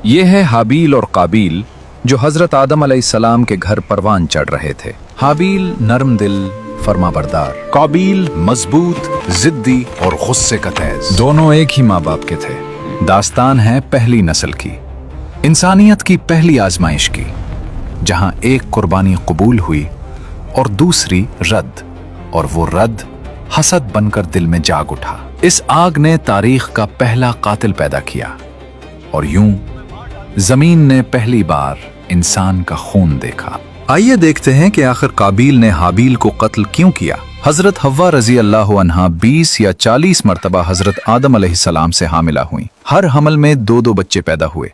ये है हाबील और काबील जो हजरत आदम अलैहिस्सलाम के घर परवान चढ़ रहे थे। हाबील नरम दिल फरमाबरदार, काबील मजबूत जिद्दी और गुस्से का तेज। दोनों एक ही माँ बाप के थे। दास्तान है पहली नस्ल की, इंसानियत की पहली आजमाइश की, जहां एक कुर्बानी कबूल हुई और दूसरी रद्द, और वो रद्द हसद बनकर दिल में जाग उठा। इस आग ने तारीख का पहला कातिल पैदा किया और यूं जमीन ने पहली बार इंसान का खून देखा। आइए देखते हैं कि आखिर काबील ने हाबील को कत्ल क्यों किया। हजरत हव्वा रजी अल्लाह अन्हा 20 या 40 मरतबा हजरत आदम अलैहिस्सलाम से हामिला हुई। हर हमल में 2-2 बच्चे पैदा हुए,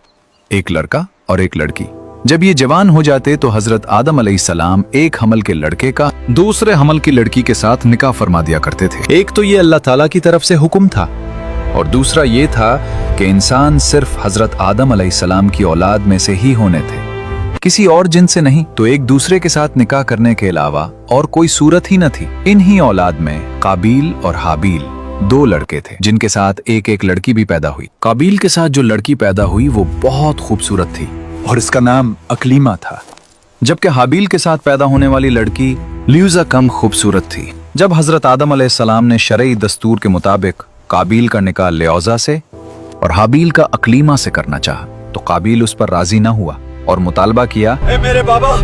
एक लड़का और एक लड़की। जब ये जवान हो जाते तो हजरत आदम अलैहिस्सलाम एक हमल के लड़के का दूसरे हमल की लड़की के साथ निकाह फरमा दिया करते थे। एक तो ये अल्लाह ताला की तरफ से हुक्म था और दूसरा ये था कि इंसान सिर्फ हजरत आदम अलैहिस्सलाम की औलाद में से ही होने थे, किसी और जिन से नहीं। तो एक दूसरे के साथ निकाह करने के अलावा और कोई सूरत ही न थी। इन्हीं औलाद में काबील और हाबील 2 लड़के थे जिनके साथ एक एक लड़की भी पैदा हुई। काबील के साथ जो लड़की पैदा हुई वो बहुत खूबसूरत थी और इसका नाम अकलीमा था, जबकि हाबील के साथ पैदा होने वाली लड़की ल्यूजा कम खूबसूरत थी। जब हजरत आदम अलैहिस्सलाम ने शरई दस्तूर के मुताबिक काबील का निकाह ल्यूजा से और हाबील का अकलीमा से करना चाहा तो काबील उस पर राजी न हुआ और मुतालबा किया, मेरे बाबा,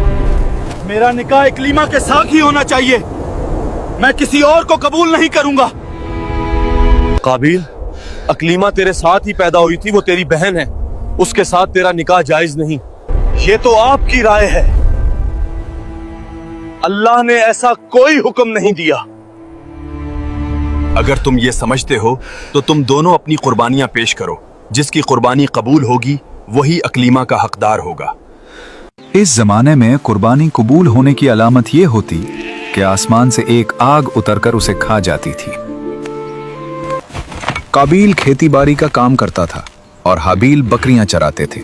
मेरा निकाह अकलीमा के साथ ही होना चाहिए, मैं किसी और को कबूल नहीं करूंगा। काबील, अकलीमा तेरे साथ ही पैदा हुई थी, वो तेरी बहन है, उसके साथ तेरा निकाह जायज नहीं। ये तो आपकी राय है, अल्लाह ने ऐसा कोई हुक्म नहीं दिया। अगर तुम ये समझते हो तो तुम दोनों अपनी कुर्बानियां पेश करो, जिसकी कुर्बानी कबूल होगी वही अकलीमा का हकदार होगा। इस जमाने में कुर्बानी कबूल होने की अलामत ये होती कि आसमान से एक आग उतरकर उसे खा जाती थी। काबील खेतीबाड़ी का काम करता था और हाबील बकरियां चराते थे।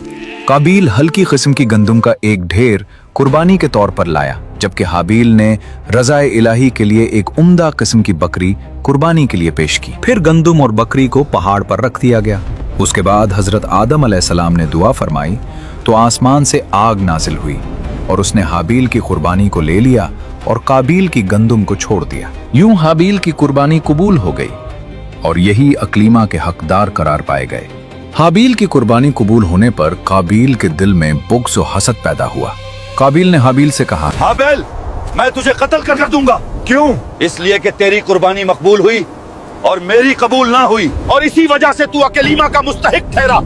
काबील हल्की किस्म की गंदम का एक ढेर कुर्बानी के तौर पर लाया, जबकि हाबील ने रज़ाए इलाही के लिए एक उम्दा किस्म की बकरी कुर्बानी के लिए पेश की। फिर गंदम और बकरी को पहाड़ पर रख दिया गया। उसके बाद हजरत आदम अलैहिस्सलाम ने दुआ फरमाई तो आसमान से आग नाजिल हुई और उसने हाबील की कुर्बानी को ले लिया और काबील की गंदम को छोड़ दिया। यूं हाबील की कुर्बानी कबूल हो गई और यही अकलीमा के हकदार करार पाए गए। हाबील की कुर्बानी कबूल होने पर काबील के दिल में बुग़्ज़ और हसद पैदा हुआ। काबील ने हाबील से कहा, हाबील, मैं तुझे कत्ल कर दूंगा। क्यों? इसलिए कि तेरी कुर्बानी मकबूल हुई और मेरी कबूल ना हुई, और इसी वजह से तू अकलीमा का मुस्तहिक ठहरा,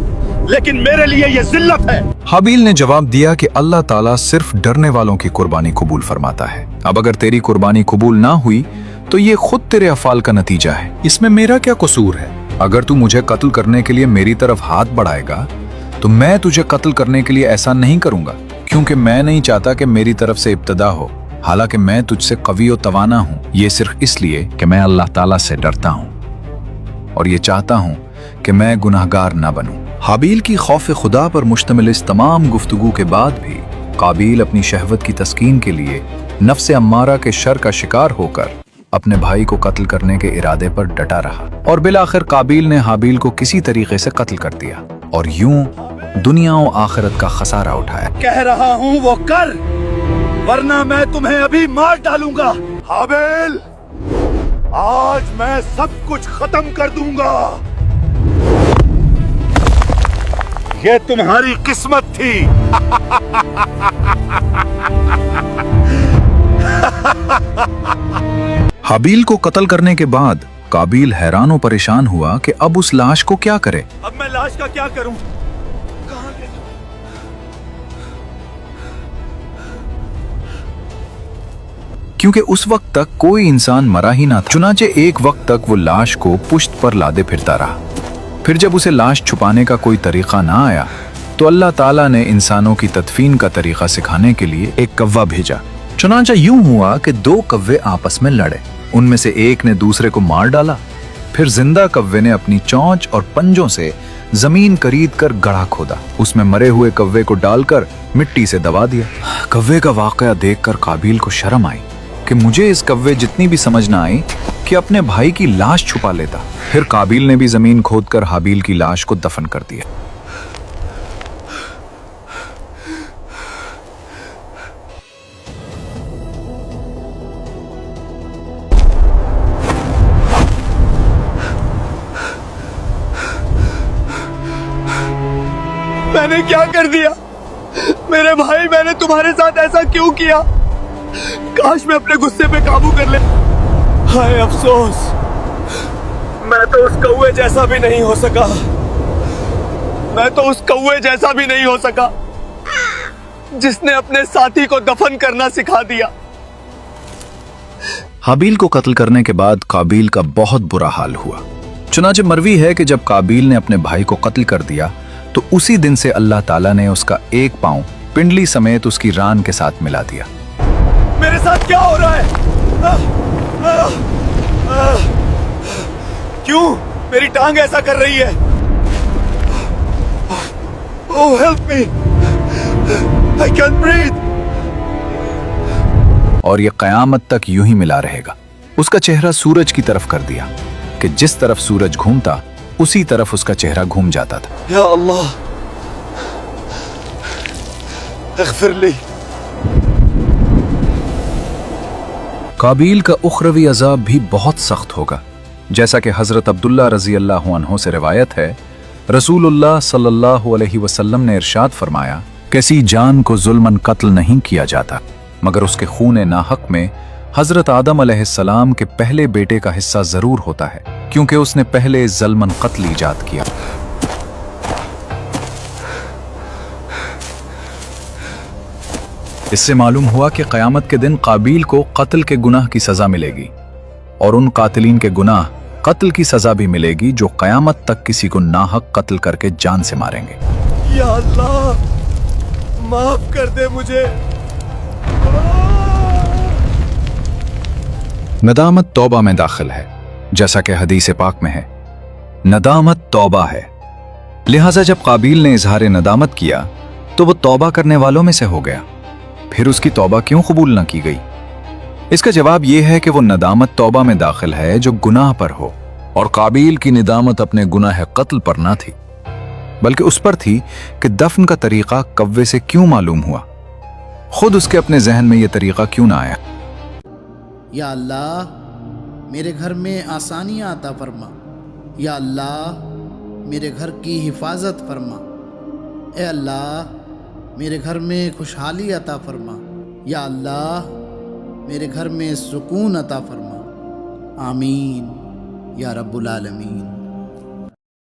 लेकिन मेरे लिए ये जिल्लत है। हाबील ने जवाब दिया कि अल्लाह ताला सिर्फ डरने वालों की कुर्बानी कबूल फरमाता है। अब अगर तेरी कुर्बानी कबूल ना हुई तो ये खुद तेरे अफाल का नतीजा है, इसमें मेरा क्या कसूर है? अगर तू मुझे कत्ल करने के लिए मेरी तरफ हाथ बढ़ाएगा तो मैं तुझे कत्ल करने के लिए ऐसा नहीं करूंगा, क्योंकि मैं नहीं चाहता कि मेरी तरफ से इब्तदा हो। हालांकि मैं तुझसे कवी और तवाना हूं, ये सिर्फ इसलिए कि मैं अल्लाह ताला से डरता हूं और ये चाहता हूं कि मैं गुनाहगार ना बनूं। हाबील की खौफ खुदा पर मुश्तमिल इस तमाम गुफ्तगू के बाद भी काबील अपनी शहवत की तस्कीन के लिए नफ्स अम्मारा के शर का शिकार होकर अपने भाई को कत्ल करने के इरादे पर डटा रहा और बिलाखिर काबील ने हाबील को किसी तरीके से कत्ल कर दिया और यूं दुनिया और आखिरत का खसारा उठाया। कह रहा हूँ वो कर, वरना मैं तुम्हें अभी मार डालूंगा। हाबील, आज मैं सब कुछ खत्म कर दूंगा। ये तुम्हारी किस्मत थी। हाबील को कत्ल करने के बाद काबील हैरान और परेशान हुआ कि अब उस लाश को क्या करे। अब मैं लाश का क्या करूं? क्योंकि उस वक्त तक कोई इंसान मरा ही ना था। चुनाचे एक वक्त तक वो लाश को पुश्त पर लादे फिरता रहा। फिर जब उसे लाश छुपाने का कोई तरीका ना आया तो अल्लाह ताला ने इंसानों की तदफीन का तरीका सिखाने के लिए एक कव्वा भेजा। चुनाचा यूं हुआ कि 2 कव्वे आपस में लड़े, उनमें से एक ने दूसरे को मार डाला। फिर जिंदा कव्वे ने अपनी चोंच और पंजों से जमीन करीद कर गड्ढा खोदा, उसमें मरे हुए कव्वे को डालकर मिट्टी से दबा दिया। कव्वे का वाकया देखकर काबील को शर्म आई कि मुझे इस कव्वे जितनी भी समझ ना आई कि अपने भाई की लाश छुपा लेता। फिर काबील ने भी जमीन खोदकर हाबील की लाश को दफन कर दिया। میں نے کیا کر دیا میرے بھائی؟ میں نے تمہارے ساتھ ایسا کیوں کیا؟ کاش میں اپنے غصے پہ قابو کر لے. ہائے افسوس، میں تو اس کوے جیسا بھی نہیں ہو سکا. میں تو اس کوے جیسا بھی نہیں ہو سکا جس نے اپنے ساتھی کو دفن کرنا سکھا دیا. حابیل کو قتل کرنے کے بعد قابیل کا بہت برا حال ہوا. چنانچہ مروی ہے کہ جب قابیل نے اپنے بھائی کو قتل کر دیا تو اسی دن سے اللہ تعالیٰ نے اس کا ایک پاؤں پنڈلی سمیت اس کی ران کے ساتھ ملا دیا. میرے ساتھ کیا ہو رہا ہے؟ کیوں میری ٹانگ ایسا کر رہی ہے؟ Oh, help me! I can't breathe! اور یہ قیامت تک یوں ہی ملا رہے گا. اس کا چہرہ سورج کی طرف کر دیا کہ جس طرف سورج گھومتا اسی طرف اس کا چہرہ گھوم جاتا تھا. یا اللہ اغفر لی. قابیل کا اخروی عذاب بھی بہت سخت ہوگا. جیسا کہ حضرت عبداللہ رضی اللہ عنہ سے روایت ہے، رسول اللہ صلی اللہ علیہ وسلم نے ارشاد فرمایا، کسی جان کو ظلماً قتل نہیں کیا جاتا مگر اس کے خون ناحق میں حضرت آدم علیہ السلام کے پہلے بیٹے کا حصہ ضرور ہوتا ہے، کیونکہ اس نے پہلے ظلماً قتل ایجاد کیا. اس سے معلوم ہوا کہ قیامت کے دن قابیل کو قتل کے گناہ کی سزا ملے گی اور ان قاتلین کے گناہ قتل کی سزا بھی ملے گی جو قیامت تک کسی کو ناحق قتل کر کے جان سے ماریں گے. یا اللہ معاف کر دے مجھے. ندامت توبہ میں داخل ہے، جیسا کہ حدیث پاک میں ہے، ندامت توبہ ہے. لہٰذا جب قابیل نے اظہار ندامت کیا تو وہ توبہ کرنے والوں میں سے ہو گیا. پھر اس کی توبہ کیوں قبول نہ کی گئی؟ اس کا جواب یہ ہے کہ وہ ندامت توبہ میں داخل ہے جو گناہ پر ہو، اور قابیل کی ندامت اپنے گناہ قتل پر نہ تھی بلکہ اس پر تھی کہ دفن کا طریقہ کوے سے کیوں معلوم ہوا. خود اس کے اپنے ذہن میں یہ طریقہ کیوں نہ آیا؟ یا اللہ میرے گھر میں آسانیاں عطا فرما. یا اللہ میرے گھر کی حفاظت فرما. اے اللہ میرے گھر میں خوشحالی عطا فرما. یا اللہ میرے گھر میں سکون عطا فرما. آمین یا رب العالمین.